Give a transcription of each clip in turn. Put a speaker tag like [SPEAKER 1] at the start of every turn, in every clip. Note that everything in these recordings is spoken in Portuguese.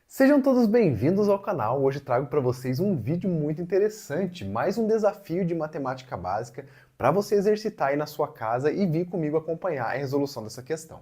[SPEAKER 1] Sejam todos bem-vindos ao canal. Hoje trago para vocês um vídeo muito interessante, mais um desafio de matemática básica para você exercitar aí na sua casa e vir comigo acompanhar a resolução dessa questão.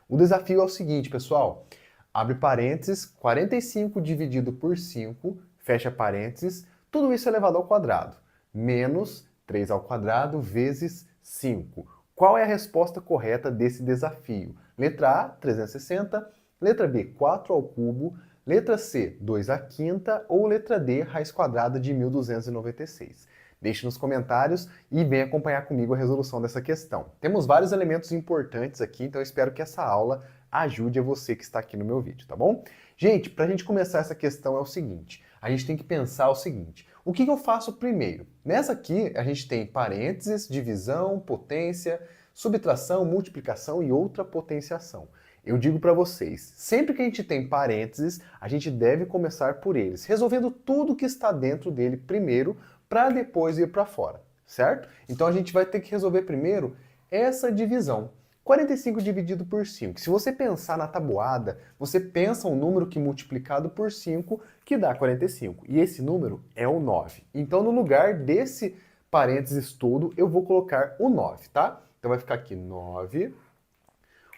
[SPEAKER 1] O desafio é o seguinte, pessoal. Abre parênteses, 45 dividido por 5, fecha parênteses, tudo isso elevado ao quadrado, menos 3 ao quadrado vezes 5. Qual é a resposta correta desse desafio? Letra A, 360, letra B, 4 ao cubo, letra C, 2 à quinta ou letra D, raiz quadrada de 1296. Deixe nos comentários e venha acompanhar comigo a resolução dessa questão. Temos vários elementos importantes aqui, então eu espero que essa aula ajude a você que está aqui no meu vídeo, tá bom? Gente, para a gente começar essa questão é o seguinte, a gente tem que pensar o seguinte, o que eu faço primeiro? Nessa aqui a gente tem parênteses, divisão, potência, subtração, multiplicação e outra potenciação. Eu digo para vocês, sempre que a gente tem parênteses, a gente deve começar por eles, resolvendo tudo que está dentro dele primeiro, para depois ir para fora, certo? Então a gente vai ter que resolver primeiro essa divisão. 45 dividido por 5. Se você pensar na tabuada, você pensa um número que multiplicado por 5, que dá 45. E esse número é o 9. Então no lugar desse parênteses todo, eu vou colocar o 9, tá? Então vai ficar aqui 9...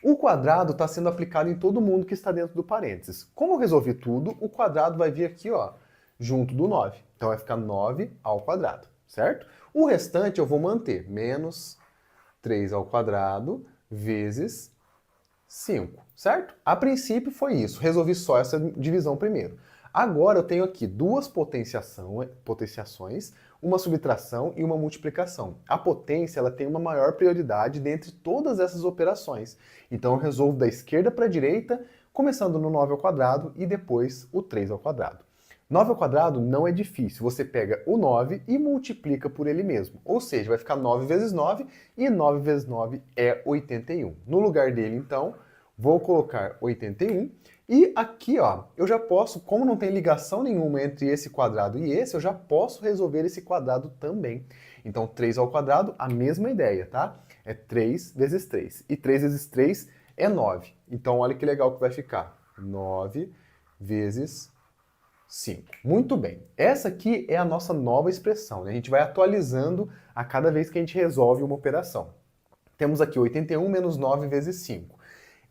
[SPEAKER 1] O quadrado está sendo aplicado em todo mundo que está dentro do parênteses. Como eu resolvi tudo, o quadrado vai vir aqui, ó, junto do 9. Então vai ficar 9 ao quadrado, certo? O restante eu vou manter, menos 3 ao quadrado vezes 5, certo? A princípio foi isso, resolvi só essa divisão primeiro. Agora eu tenho aqui duas potenciações, uma subtração e uma multiplicação. A potência ela tem uma maior prioridade dentre todas essas operações. Então eu resolvo da esquerda para a direita, começando no 9 ao quadrado e depois o 3 ao quadrado. 9 ao quadrado não é difícil, você pega o 9 e multiplica por ele mesmo. Ou seja, vai ficar 9 vezes 9 e 9 vezes 9 é 81. No lugar dele, então, vou colocar 81. E aqui, ó, eu já posso, como não tem ligação nenhuma entre esse quadrado e esse, eu já posso resolver esse quadrado também. Então, 3 ao quadrado, a mesma ideia, tá? É 3 vezes 3. E 3 vezes 3 é 9. Então, olha que legal que vai ficar. 9 vezes 5. Muito bem. Essa aqui é a nossa nova expressão, né? A gente vai atualizando a cada vez que a gente resolve uma operação. Temos aqui 81 menos 9 vezes 5.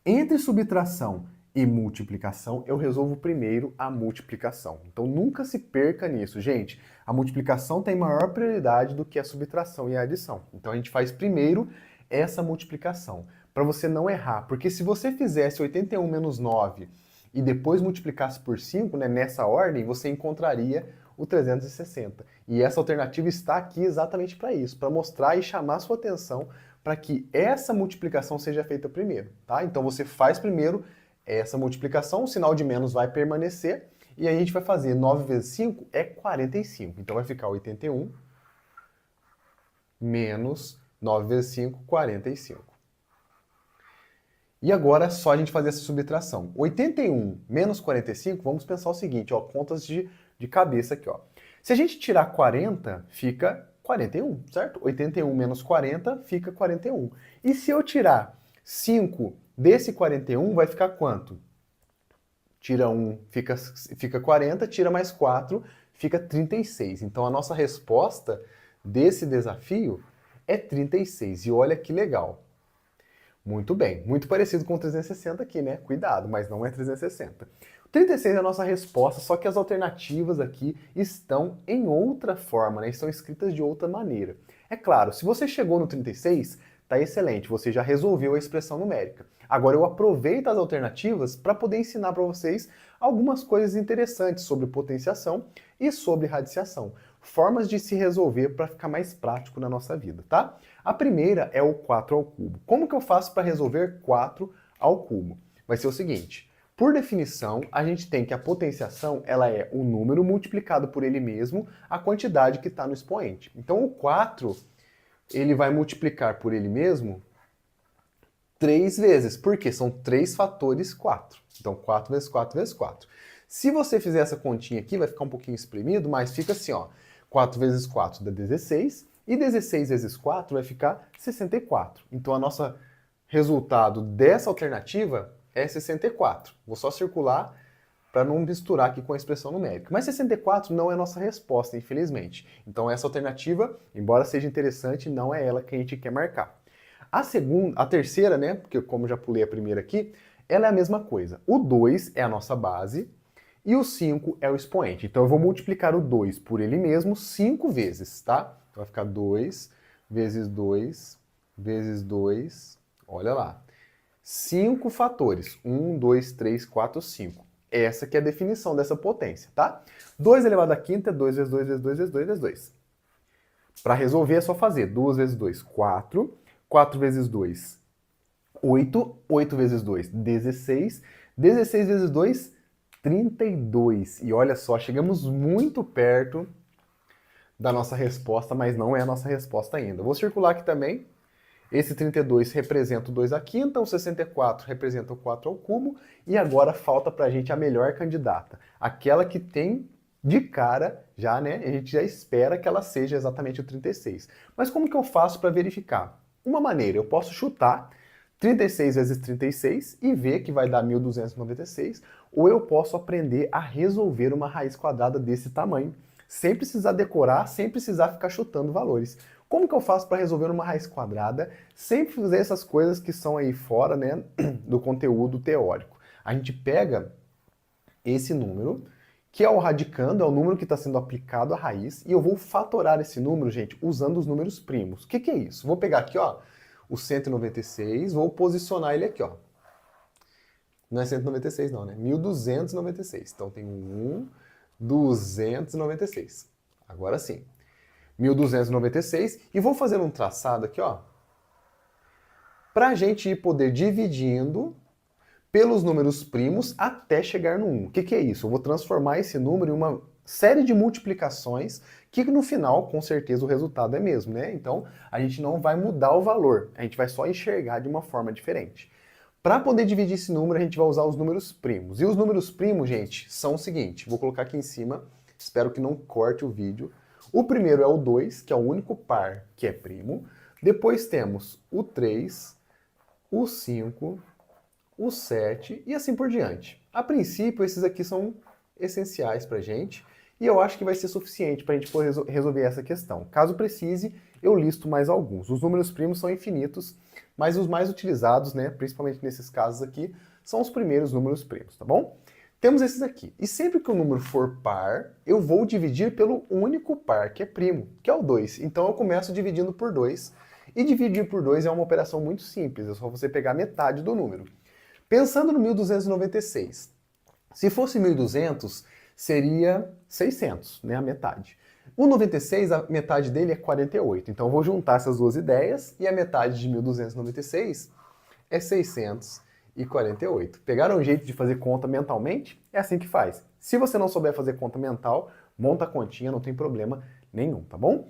[SPEAKER 1] Entre subtração e multiplicação, eu resolvo primeiro a multiplicação. Então nunca se perca nisso, gente. A multiplicação tem maior prioridade do que a subtração e a adição. Então a gente faz primeiro essa multiplicação, para você não errar. Porque se você fizesse 81 menos 9 e depois multiplicasse por 5, né, nessa ordem, você encontraria o 360. E essa alternativa está aqui exatamente para isso, para mostrar e chamar a sua atenção para que essa multiplicação seja feita primeiro, tá? Então você faz primeiro essa multiplicação, o sinal de menos vai permanecer, e aí a gente vai fazer 9 vezes 5 é 45. Então vai ficar 81 menos 9 vezes 5, 45. E agora é só a gente fazer essa subtração. 81 menos 45, vamos pensar o seguinte, ó, contas de cabeça aqui, ó. Se a gente tirar 40, fica 41, certo? 81 menos 40 fica 41. E se eu tirar 5 desse 41, vai ficar quanto? Tira 1, fica 40, tira mais 4, fica 36. Então a nossa resposta desse desafio é 36. E olha que legal. Muito bem, muito parecido com o 360 aqui, né? Cuidado, mas não é 360. O 36 é a nossa resposta, só que as alternativas aqui estão em outra forma, né? Estão escritas de outra maneira. É claro, se você chegou no 36, tá excelente, você já resolveu a expressão numérica. Agora eu aproveito as alternativas para poder ensinar para vocês algumas coisas interessantes sobre potenciação e sobre radiciação. Formas de se resolver para ficar mais prático na nossa vida, tá? A primeira é o 4 ao cubo. Como que eu faço para resolver 4 ao cubo? Vai ser o seguinte, por definição, a gente tem que a potenciação ela é o número multiplicado por ele mesmo, a quantidade que está no expoente. Então o 4, ele vai multiplicar por ele mesmo 3 vezes, porque são 3 fatores 4. Então 4 vezes 4 vezes 4. Se você fizer essa continha aqui, vai ficar um pouquinho espremido, mas fica assim, ó. 4 vezes 4 dá 16, e 16 vezes 4 vai ficar 64. Então o nosso resultado dessa alternativa é 64. Vou só circular para não misturar aqui com a expressão numérica. Mas 64 não é a nossa resposta, infelizmente. Então essa alternativa, embora seja interessante, não é ela que a gente quer marcar. A terceira, né, porque como eu já pulei a primeira aqui, ela é a mesma coisa. O 2 é a nossa base e o 5 é o expoente. Então eu vou multiplicar o 2 por ele mesmo 5 vezes, tá? Então vai ficar 2 vezes 2 vezes 2, olha lá. 5 fatores. 1, 2, 3, 4, 5. Essa que é a definição dessa potência, tá? 2 elevado à quinta é 2 vezes 2 vezes 2 vezes 2 vezes 2. Para resolver é só fazer 2 vezes 2, 4. 4 vezes 2, 8. 8 vezes 2, 16. 16 vezes 2, 32. E olha só, chegamos muito perto da nossa resposta, mas não é a nossa resposta ainda. Vou circular aqui também. Esse 32 representa o 2 à quinta, o 64 representa o 4 ao cubo, e agora falta pra gente a melhor candidata. Aquela que tem de cara, já, né? A gente já espera que ela seja exatamente o 36. Mas como que eu faço para verificar? Uma maneira, eu posso chutar 36 vezes 36 e ver que vai dar 1296, ou eu posso aprender a resolver uma raiz quadrada desse tamanho, sem precisar decorar, sem precisar ficar chutando valores. Como que eu faço para resolver uma raiz quadrada sem fazer essas coisas que são aí fora, né, do conteúdo teórico? A gente pega esse número, que é o radicando, é o número que está sendo aplicado à raiz, e eu vou fatorar esse número, gente, usando os números primos. O que que é isso? Vou pegar aqui, ó, o 196, vou posicionar ele aqui, ó. Não é 196 não, né? 1296. Então tem 296. Agora sim. 1296. E vou fazer um traçado aqui, ó, para a gente ir poder dividindo pelos números primos até chegar no 1. O que que é isso? Eu vou transformar esse número em uma série de multiplicações que no final, com certeza, o resultado é mesmo, né? Então, a gente não vai mudar o valor, a gente vai só enxergar de uma forma diferente. Para poder dividir esse número, a gente vai usar os números primos. E os números primos, gente, são o seguinte, vou colocar aqui em cima, espero que não corte o vídeo. O primeiro é o 2, que é o único par que é primo. Depois temos o 3, o 5, o 7 e assim por diante. A princípio, esses aqui são essenciais para a gente e eu acho que vai ser suficiente para a gente poder resolver essa questão. Caso precise, eu listo mais alguns. Os números primos são infinitos, mas os mais utilizados, né, principalmente nesses casos aqui, são os primeiros números primos, tá bom? Temos esses aqui. E sempre que o número for par, eu vou dividir pelo único par, que é primo, que é o 2. Então eu começo dividindo por 2. E dividir por 2 é uma operação muito simples, é só você pegar metade do número. Pensando no 1296, se fosse 1200, seria 600, né, a metade. O 96, a metade dele é 48, então eu vou juntar essas duas ideias e a metade de 1296 é 648. Pegaram um jeito de fazer conta mentalmente? É assim que faz. Se você não souber fazer conta mental, monta a continha, não tem problema nenhum, tá bom?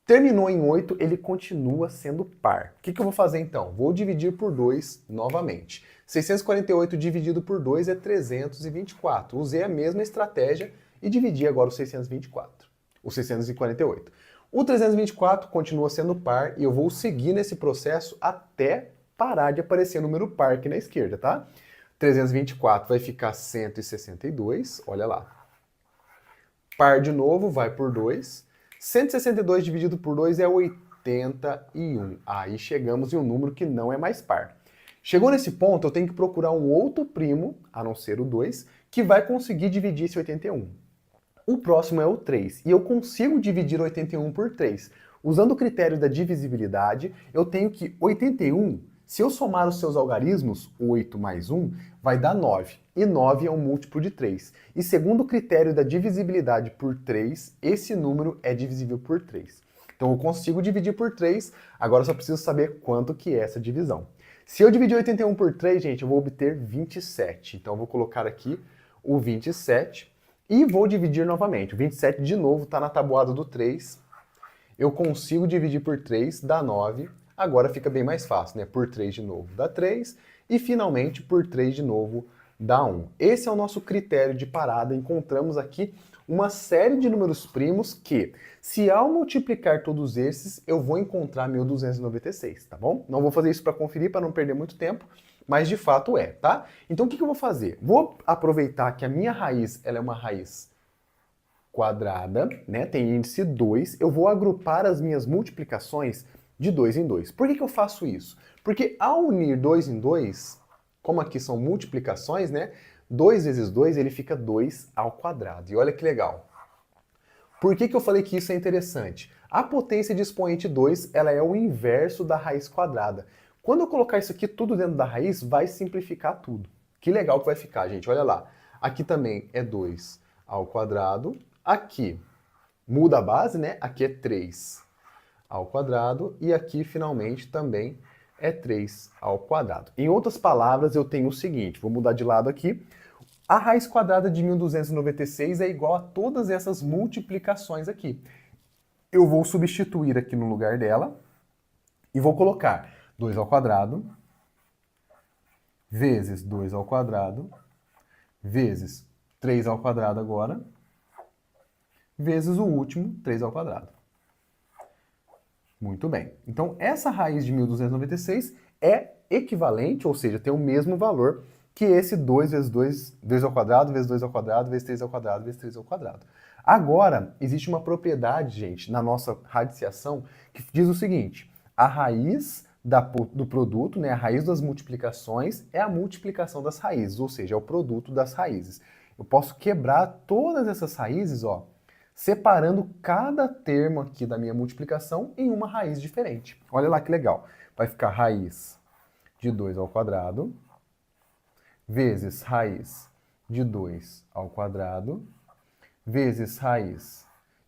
[SPEAKER 1] Terminou em 8, ele continua sendo par. O que eu vou fazer então? Vou dividir por 2 novamente. 648 dividido por 2 é 324. Usei a mesma estratégia e dividi agora o 624. O 648. O 324 continua sendo par e eu vou seguir nesse processo até parar de aparecer número par aqui na esquerda, tá? 324 vai ficar 162, olha lá. Par de novo, vai por 2. 162 dividido por 2 é 81. Aí chegamos em um número que não é mais par. Chegou nesse ponto, eu tenho que procurar um outro primo, a não ser o 2, que vai conseguir dividir esse 81. O próximo é o 3, e eu consigo dividir 81 por 3. Usando o critério da divisibilidade, eu tenho que 81, se eu somar os seus algarismos, 8 mais 1, vai dar 9. E 9 é um múltiplo de 3. E segundo o critério da divisibilidade por 3, esse número é divisível por 3. Então eu consigo dividir por 3, agora eu só preciso saber quanto que é essa divisão. Se eu dividir 81 por 3, gente, eu vou obter 27. Então eu vou colocar aqui o 27 e vou dividir novamente. O 27 de novo está na tabuada do 3. Eu consigo dividir por 3, dá 9. Agora fica bem mais fácil, né? Por 3 de novo dá 3 e finalmente por 3 de novo dá 1. Esse é o nosso critério de parada. Encontramos aqui uma série de números primos que, se ao multiplicar todos esses, eu vou encontrar 1296, tá bom? Não vou fazer isso para conferir, para não perder muito tempo, mas de fato é, tá? Então o que eu vou fazer? Vou aproveitar que a minha raiz ela é uma raiz quadrada, né? Tem índice 2, eu vou agrupar as minhas multiplicações de 2 em 2. Por que eu faço isso? Porque ao unir 2 em 2, como aqui são multiplicações, né? 2 vezes 2, ele fica 2 ao quadrado. E olha que legal. Por que eu falei que isso é interessante? A potência de expoente 2, ela é o inverso da raiz quadrada. Quando eu colocar isso aqui tudo dentro da raiz, vai simplificar tudo. Que legal que vai ficar, gente. Olha lá. Aqui também é 2 ao quadrado. Aqui muda a base, né? Aqui é 3 ao quadrado. E aqui, finalmente, também é 3 ao quadrado. Em outras palavras, eu tenho o seguinte. Vou mudar de lado aqui. A raiz quadrada de 1296 é igual a todas essas multiplicações aqui. Eu vou substituir aqui no lugar dela e vou colocar 2 ao quadrado vezes 2 ao quadrado vezes 3 ao quadrado agora vezes o último 3 ao quadrado. Muito bem. Então, essa raiz de 1296 é equivalente, ou seja, tem o mesmo valor que esse 2 vezes 2 ao quadrado, vezes 2 ao quadrado, vezes 3 ao quadrado, vezes 3 ao quadrado. Agora, existe uma propriedade, gente, na nossa radiciação, que diz o seguinte: a raiz do produto, né, a raiz das multiplicações, é a multiplicação das raízes, ou seja, é o produto das raízes. Eu posso quebrar todas essas raízes, ó, separando cada termo aqui da minha multiplicação em uma raiz diferente. Olha lá que legal. Vai ficar raiz de 2 ao quadrado vezes raiz de 2 ao quadrado, vezes raiz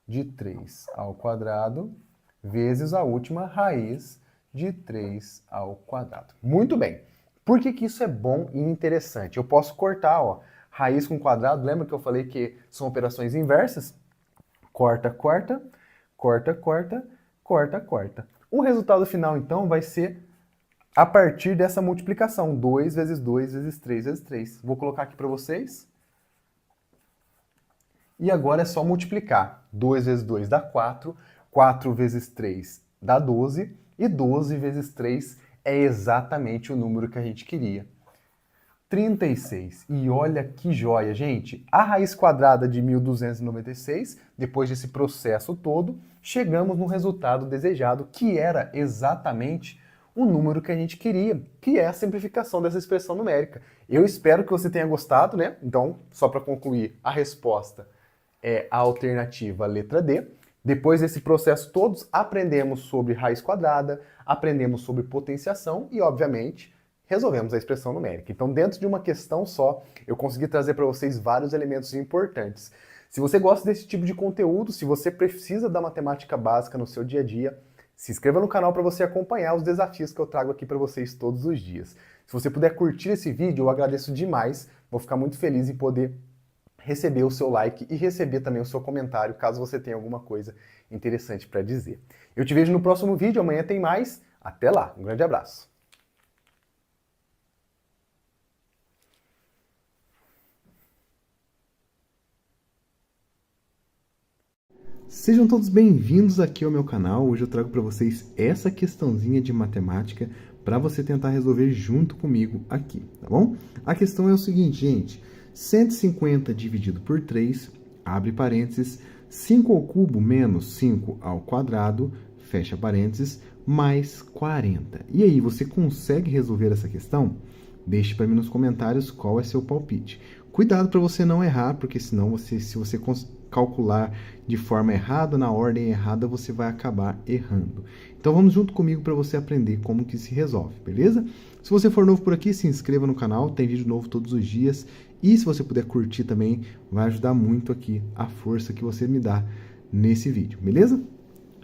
[SPEAKER 1] de 3 ao quadrado, vezes a última raiz de 3 ao quadrado. Muito bem. Por que isso é bom e interessante? Eu posso cortar, ó, raiz com quadrado. Lembra que eu falei que são operações inversas? Corta, corta, corta, corta, corta, corta. O resultado final, então, vai ser a partir dessa multiplicação. 2 vezes 2 vezes 3 vezes 3. Vou colocar aqui para vocês. E agora é só multiplicar. 2 vezes 2 dá 4. 4 vezes 3 dá 12. E 12 vezes 3 é exatamente o número que a gente queria. 36. E olha que joia, gente. A raiz quadrada de 1296, depois desse processo todo, chegamos no resultado desejado, que era exatamente o número que a gente queria, que é a simplificação dessa expressão numérica. Eu espero que você tenha gostado, né? Então, só para concluir, a resposta é a alternativa letra D. Depois desse processo todos, aprendemos sobre raiz quadrada, aprendemos sobre potenciação e, obviamente, resolvemos a expressão numérica. Então, dentro de uma questão só, eu consegui trazer para vocês vários elementos importantes. Se você gosta desse tipo de conteúdo, se você precisa da matemática básica no seu dia a dia, se inscreva no canal para você acompanhar os desafios que eu trago aqui para vocês todos os dias. Se você puder curtir esse vídeo, eu agradeço demais. Vou ficar muito feliz em poder receber o seu like e receber também o seu comentário, caso você tenha alguma coisa interessante para dizer. Eu te vejo no próximo vídeo, amanhã tem mais. Até lá, um grande abraço. Sejam todos bem-vindos aqui ao meu canal. Hoje eu trago para vocês essa questãozinha de matemática para você tentar resolver junto comigo aqui, tá bom? A questão é o seguinte, gente. 150 dividido por 3, abre parênteses, 5 ao cubo menos 5 ao quadrado, fecha parênteses, mais 40. E aí, você consegue resolver essa questão? Deixe para mim nos comentários qual é seu palpite. Cuidado para você não errar, porque senão se você calcular de forma errada, na ordem errada, você vai acabar errando. Então vamos junto comigo para você aprender como que se resolve, beleza? Se você for novo por aqui, se inscreva no canal, tem vídeo novo todos os dias. E se você puder curtir também, vai ajudar muito aqui a força que você me dá nesse vídeo, beleza?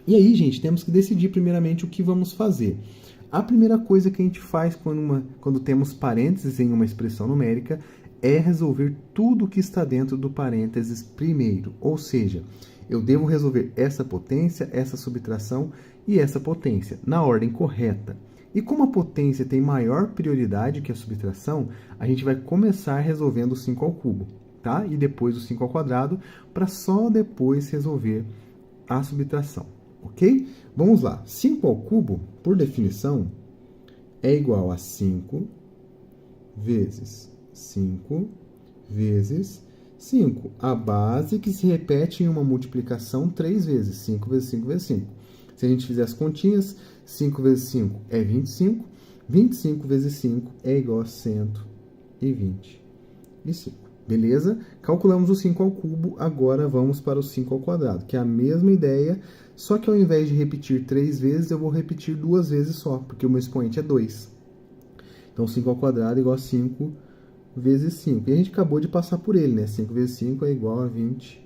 [SPEAKER 1] E aí, gente, temos que decidir primeiramente o que vamos fazer. A primeira coisa que a gente faz quando temos parênteses em uma expressão numérica é resolver tudo que está dentro do parênteses primeiro. Ou seja, eu devo resolver essa potência, essa subtração e essa potência na ordem correta. E como a potência tem maior prioridade que a subtração, a gente vai começar resolvendo o 5 ao cubo, tá? E depois o 5 ao quadrado, para só depois resolver a subtração, ok? Vamos lá. 5 ao cubo, por definição, é igual a 5
[SPEAKER 2] vezes 5 vezes 5. A base que se repete em uma multiplicação 3 vezes. 5 vezes 5 vezes 5. Se a gente fizer as continhas, 5 vezes 5 é 25. 25 vezes 5 é igual a 125. Beleza? Calculamos o 5 ao cubo, agora vamos para o 5 ao quadrado, que é a mesma ideia, só que ao invés de repetir 3 vezes, eu vou repetir 2 vezes só, porque o meu expoente é 2. Então, 5 ao quadrado é igual a 5 vezes 5. E a gente acabou de passar por ele, né? 5 vezes 5 é igual a 25.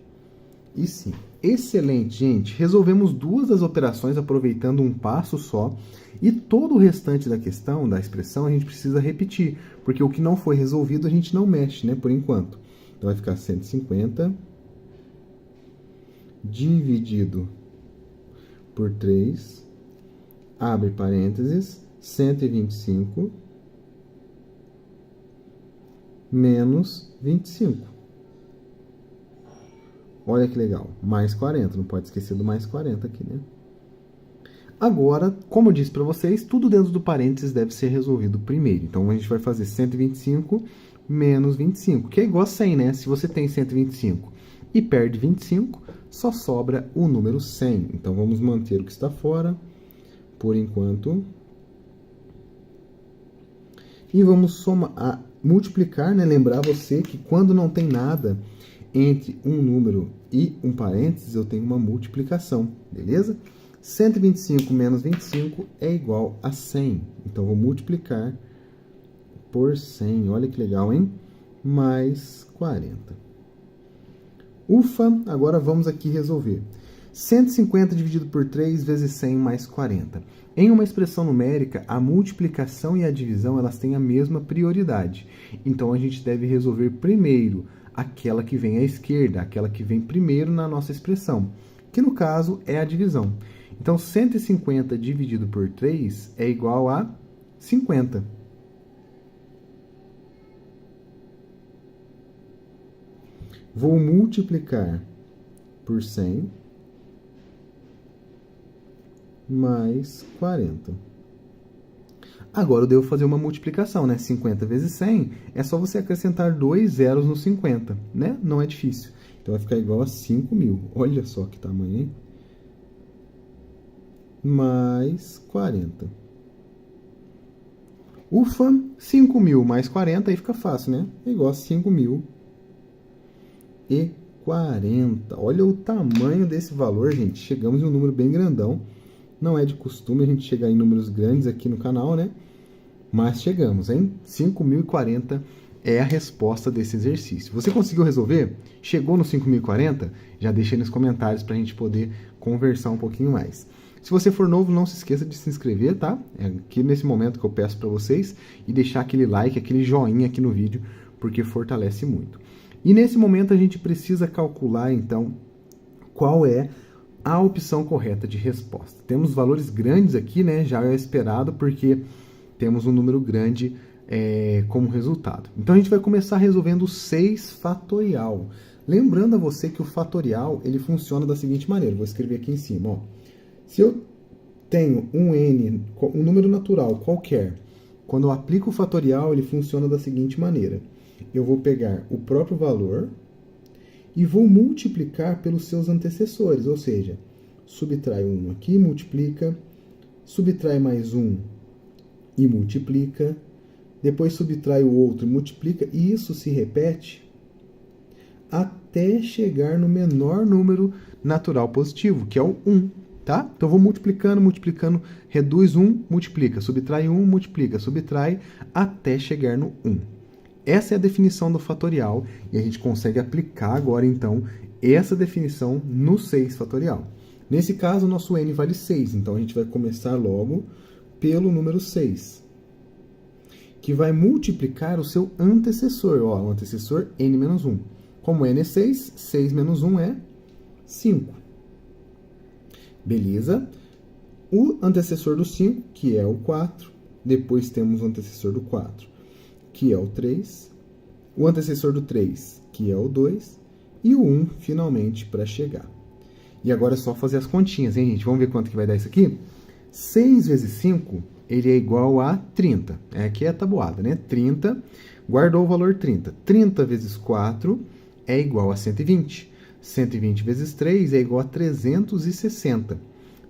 [SPEAKER 2] Excelente, gente! Resolvemos duas das operações aproveitando um passo só. E todo o restante da questão, da expressão, a gente precisa repetir. Porque o que não foi resolvido a gente não mexe, né? Por enquanto. Então vai ficar 150 dividido por 3, abre parênteses, 125 menos 25. Olha que legal, mais 40, não pode esquecer do mais 40 aqui, né? Agora, como eu disse para vocês, tudo dentro do parênteses deve ser resolvido primeiro. Então, a gente vai fazer 125 menos 25, que é igual a 100, né? Se você tem 125 e perde 25, só sobra o número 100. Então, vamos manter o que está fora, por enquanto. E vamos multiplicar, né? Lembrar você que quando não tem nada entre um número e um parênteses, eu tenho uma multiplicação, beleza? 125 menos 25 é igual a 100. Então, vou multiplicar por 100. Olha que legal, hein? Mais 40. Ufa! Agora vamos aqui resolver. 150 dividido por 3 vezes 100 mais 40. Em uma expressão numérica, a multiplicação e a divisão elas têm a mesma prioridade. Então, a gente deve resolver primeiro aquela que vem à esquerda, aquela que vem primeiro na nossa expressão, que no caso é a divisão. Então, 150 dividido por 3 é igual a 50. Vou multiplicar por 100 mais 40. Agora eu devo fazer uma multiplicação, né? 50 vezes 100 é só você acrescentar 2 zeros no 50, né? Não é difícil. Então vai ficar igual a 5.000. Olha só que tamanho, hein? Mais 40. Ufa, 5.000 mais 40, aí fica fácil, né? É igual a 5.040. Olha o tamanho desse valor, gente. Chegamos em um número bem grandão. Não é de costume a gente chegar em números grandes aqui no canal, né? Mas chegamos, hein? 5.040 é a resposta desse exercício. Você conseguiu resolver? Chegou no 5.040? Já deixa aí nos comentários para a gente poder conversar um pouquinho mais. Se você for novo, não se esqueça de se inscrever, tá? É aqui nesse momento que eu peço para vocês. E deixar aquele like, aquele joinha aqui no vídeo, porque fortalece muito. E nesse momento a gente precisa calcular, então, qual é a opção correta de resposta. Temos valores grandes aqui, né? Já é esperado, porque temos um número grande como resultado. Então, a gente vai começar resolvendo 6 fatorial. Lembrando a você que o fatorial, ele funciona da seguinte maneira. Vou escrever aqui em cima, ó. Se eu tenho um número natural qualquer, quando eu aplico o fatorial, ele funciona da seguinte maneira. Eu vou pegar o próprio valor e vou multiplicar pelos seus antecessores, ou seja, subtrai um aqui, multiplica, subtrai mais um e multiplica, depois subtrai o outro e multiplica, e isso se repete até chegar no menor número natural positivo, que é o 1, tá? Então, vou multiplicando, multiplicando, reduz 1, multiplica, subtrai 1, multiplica, subtrai, até chegar no 1. Essa é a definição do fatorial, e a gente consegue aplicar agora, então, essa definição no 6 fatorial. Nesse caso, o nosso n vale 6, então a gente vai começar logo pelo número 6, que vai multiplicar o seu antecessor, ó, o antecessor n menos 1. Como n é 6, 6 menos 1 é 5. Beleza? O antecessor do 5, que é o 4, depois temos o antecessor do 4, que é o 3, o antecessor do 3, que é o 2, e o 1, finalmente, para chegar. E agora é só fazer as continhas, hein, gente? Vamos ver quanto que vai dar isso aqui? 6 vezes 5 ele é igual a 30. Aqui é a tabuada, né? 30, guardou o valor 30. 30 vezes 4 é igual a 120. 120 vezes 3 é igual a 360.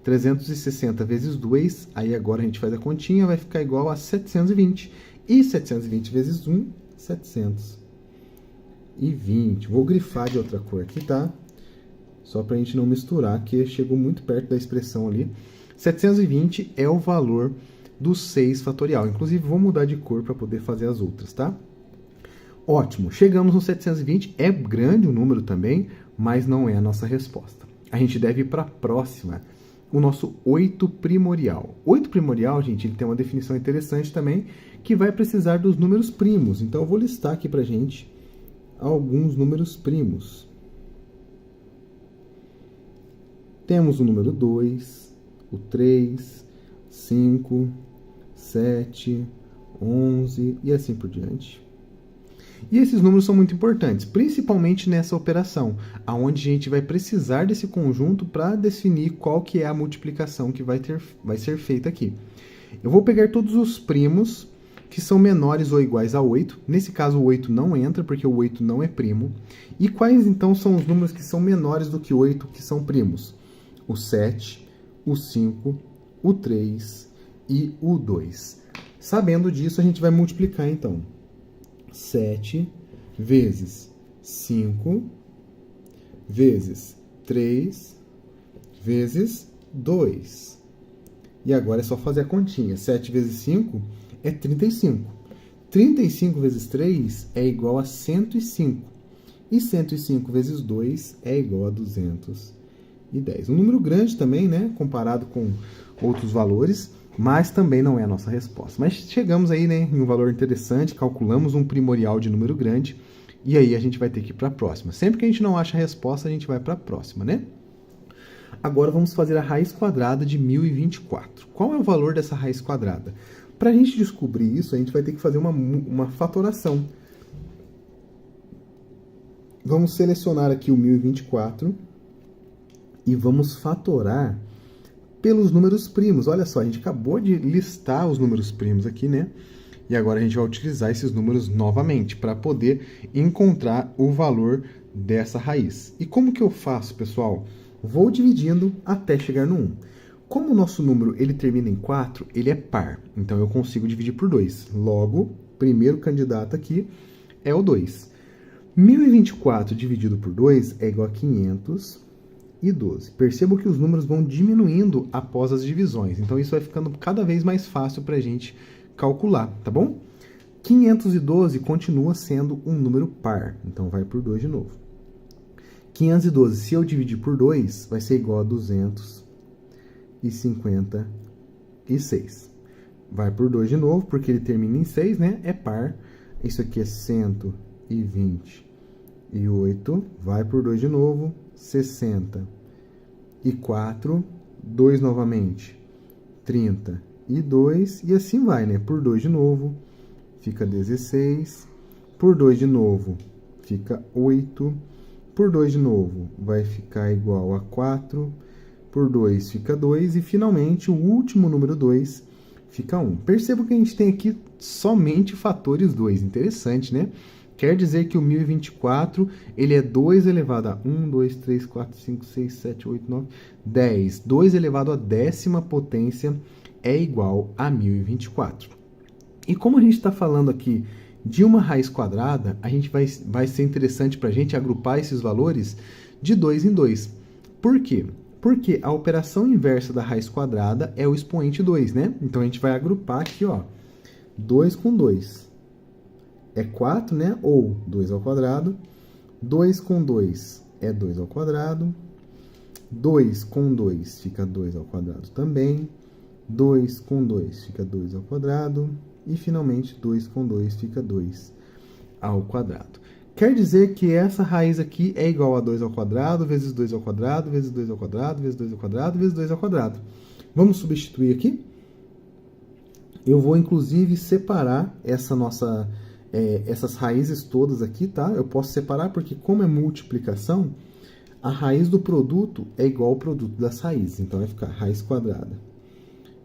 [SPEAKER 2] 360 vezes 2, aí agora a gente faz a continha, vai ficar igual a 720. E 720 vezes 1, 720. Vou grifar de outra cor aqui, tá? Só para a gente não misturar, que chegou muito perto da expressão ali. 720 é o valor do 6 fatorial. Inclusive, vou mudar de cor para poder fazer as outras, tá? Ótimo, chegamos no 720. É grande o número também, mas não é a nossa resposta. A gente deve ir para a próxima. O nosso 8 primorial. 8 primorial, gente, ele tem uma definição interessante também, que vai precisar dos números primos. Então, eu vou listar aqui pra gente alguns números primos. Temos o número 2, o 3, 5, 7, 11 e assim por diante. E esses números são muito importantes, principalmente nessa operação, onde a gente vai precisar desse conjunto para definir qual que é a multiplicação que vai ser feita aqui. Eu vou pegar todos os primos que são menores ou iguais a 8. Nesse caso, o 8 não entra, porque o 8 não é primo. E quais, então, são os números que são menores do que 8, que são primos? O 7, o 5, o 3 e o 2. Sabendo disso, a gente vai multiplicar, então. 7 vezes 5 vezes 3 vezes 2. E agora é só fazer a continha. 7 vezes 5 é 35. 35 vezes 3 é igual a 105. E 105 vezes 2 é igual a 210. Um número grande também, né? Comparado com outros valores, mas também não é a nossa resposta. Mas chegamos aí, né, em um valor interessante, calculamos um primorial de número grande, e aí a gente vai ter que ir para a próxima. Sempre que a gente não acha a resposta, a gente vai para a próxima, né? Agora vamos fazer a raiz quadrada de 1024. Qual é o valor dessa raiz quadrada? Para a gente descobrir isso, a gente vai ter que fazer uma fatoração. Vamos selecionar aqui o 1024 e vamos fatorar pelos números primos. Olha só, a gente acabou de listar os números primos aqui, né? E agora a gente vai utilizar esses números novamente para poder encontrar o valor dessa raiz. E como que eu faço, pessoal? Vou dividindo até chegar no 1. Como o nosso número ele termina em 4, ele é par. Então eu consigo dividir por 2. Logo, primeiro candidato aqui é o 2. 1024 dividido por 2 é igual a 512. Percebo que os números vão diminuindo após as divisões. Então, isso vai ficando cada vez mais fácil para a gente calcular, tá bom? 512 continua sendo um número par. Então, vai por 2 de novo. 512, se eu dividir por 2, vai ser igual a 256. Vai por 2 de novo, porque ele termina em 6, né? É par. Isso aqui é 128. Vai por 2 de novo. 64, 2 novamente, 32, e assim vai, né? Por 2 de novo, fica 16, por 2 de novo, fica 8, por 2 de novo, vai ficar igual a 4, por 2 fica 2, e finalmente o último número 2 fica 1. Perceba que a gente tem aqui somente fatores 2, interessante, né? Quer dizer que o 1024, ele é 2 elevado a 1, 2, 3, 4, 5, 6, 7, 8, 9, 10. 2 elevado à 10ª potência é igual a 1024. E como a gente está falando aqui de uma raiz quadrada, a gente vai ser interessante para a gente agrupar esses valores de 2 em 2. Por quê? Porque a operação inversa da raiz quadrada é o expoente 2, né? Então, a gente vai agrupar aqui, ó, 2 com 2. É 4, né? Ou 2 ao quadrado. 2 com 2 é 2 ao quadrado. 2 com 2 fica 2 ao quadrado também. 2 com 2 fica 2 ao quadrado. E, finalmente, 2 com 2 fica 2 ao quadrado. Quer dizer que essa raiz aqui é igual a 2 ao quadrado, vezes 2 ao quadrado, vezes 2 ao quadrado, vezes 2 ao quadrado, vezes 2 ao quadrado. Vamos substituir aqui? Eu vou, inclusive, separar essas raízes todas aqui, tá? Eu posso separar porque, como é multiplicação, a raiz do produto é igual ao produto das raízes. Então, vai ficar raiz quadrada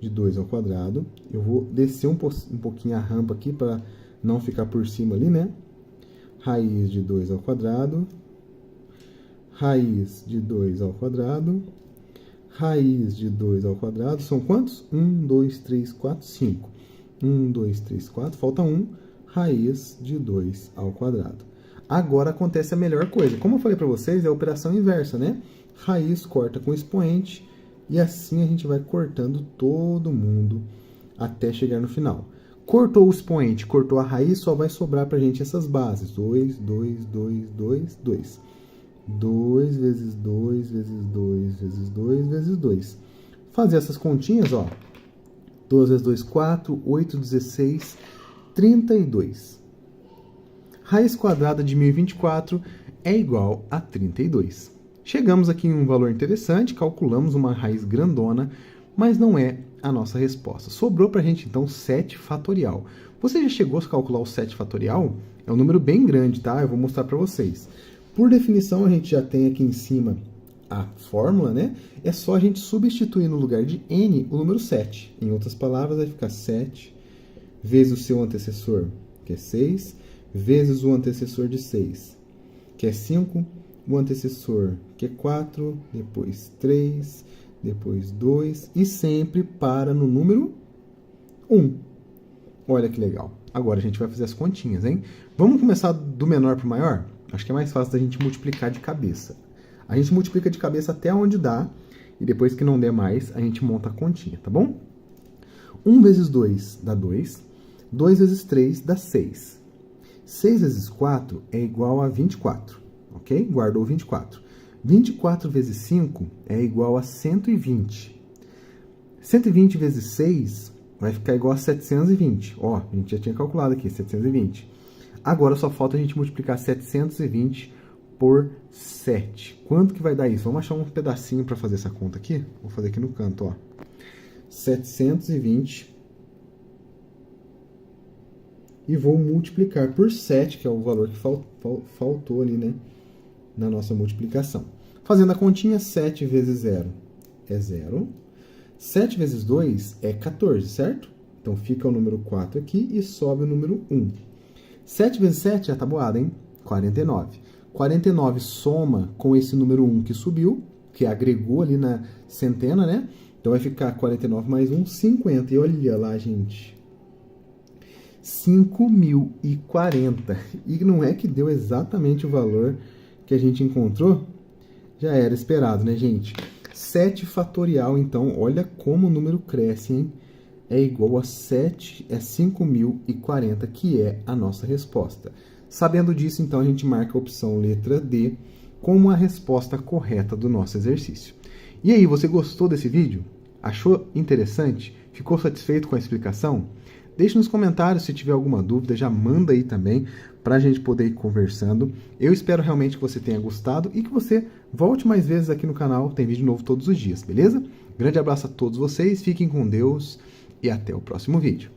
[SPEAKER 2] de 2 ao quadrado. Eu vou descer um pouquinho a rampa aqui para não ficar por cima ali, né? Raiz de 2 ao quadrado. Raiz de 2 ao quadrado. Raiz de 2 ao quadrado. São quantos? 1, 2, 3, 4, 5. 1, 2, 3, 4. Falta 1. Raiz de 2 ao quadrado. Agora acontece a melhor coisa. Como eu falei para vocês, é a operação inversa, né? Raiz corta com expoente. E assim a gente vai cortando todo mundo até chegar no final. Cortou o expoente, cortou a raiz, só vai sobrar pra gente essas bases. 2, 2, 2, 2, 2. 2 vezes 2 vezes 2 vezes 2 vezes 2. Fazer essas continhas, ó. 2 vezes 2, 4, 8, 16, 32. Raiz quadrada de 1024 é igual a 32. Chegamos aqui em um valor interessante, calculamos uma raiz grandona, mas não é a nossa resposta. Sobrou para a gente, então, 7 fatorial. Você já chegou a calcular o 7 fatorial? É um número bem grande, tá? Eu vou mostrar para vocês. Por definição, a gente já tem aqui em cima a fórmula, né? É só a gente substituir no lugar de n o número 7. Em outras palavras, vai ficar 7 vezes o seu antecessor, que é 6, vezes o antecessor de 6, que é 5, o antecessor, que é 4, depois 3, depois 2, e sempre para no número 1. Olha que legal. Agora a gente vai fazer as continhas, hein? Vamos começar do menor para o maior? Acho que é mais fácil da gente multiplicar de cabeça. A gente multiplica de cabeça até onde dá, e depois que não der mais, a gente monta a continha, tá bom? 1 vezes 2 dá 2, 2 vezes 3 dá 6. 6 vezes 4 é igual a 24, ok? Guardou 24. 24 vezes 5 é igual a 120. 120 vezes 6 vai ficar igual a 720. Ó, a gente já tinha calculado aqui, 720. Agora só falta a gente multiplicar 720 por 7. Quanto que vai dar isso? Vamos achar um pedacinho para fazer essa conta aqui. Vou fazer aqui no canto, ó. 720 e vou multiplicar por 7, que é o valor que faltou ali, né, na nossa multiplicação. Fazendo a continha, 7 vezes 0 é 0. 7 vezes 2 é 14, certo? Então fica o número 4 aqui e sobe o número 1. 7 vezes 7 é a tabuada, hein? 49. 49 soma com esse número 1 que subiu, que agregou ali na centena, né? Então vai ficar 49 mais 1, 50. E olha lá, gente. 5.040. E não é que deu exatamente o valor que a gente encontrou? Já era esperado, né, gente? 7 fatorial, então, olha como o número cresce, hein? É igual a 7, é 5.040, que é a nossa resposta. Sabendo disso, então, a gente marca a opção letra D como a resposta correta do nosso exercício. E aí, você gostou desse vídeo? Achou interessante? Ficou satisfeito com a explicação? Deixe nos comentários se tiver alguma dúvida, já manda aí também para a gente poder ir conversando. Eu espero realmente que você tenha gostado e que você volte mais vezes aqui no canal, tem vídeo novo todos os dias, beleza? Grande abraço a todos vocês, fiquem com Deus e até o próximo vídeo.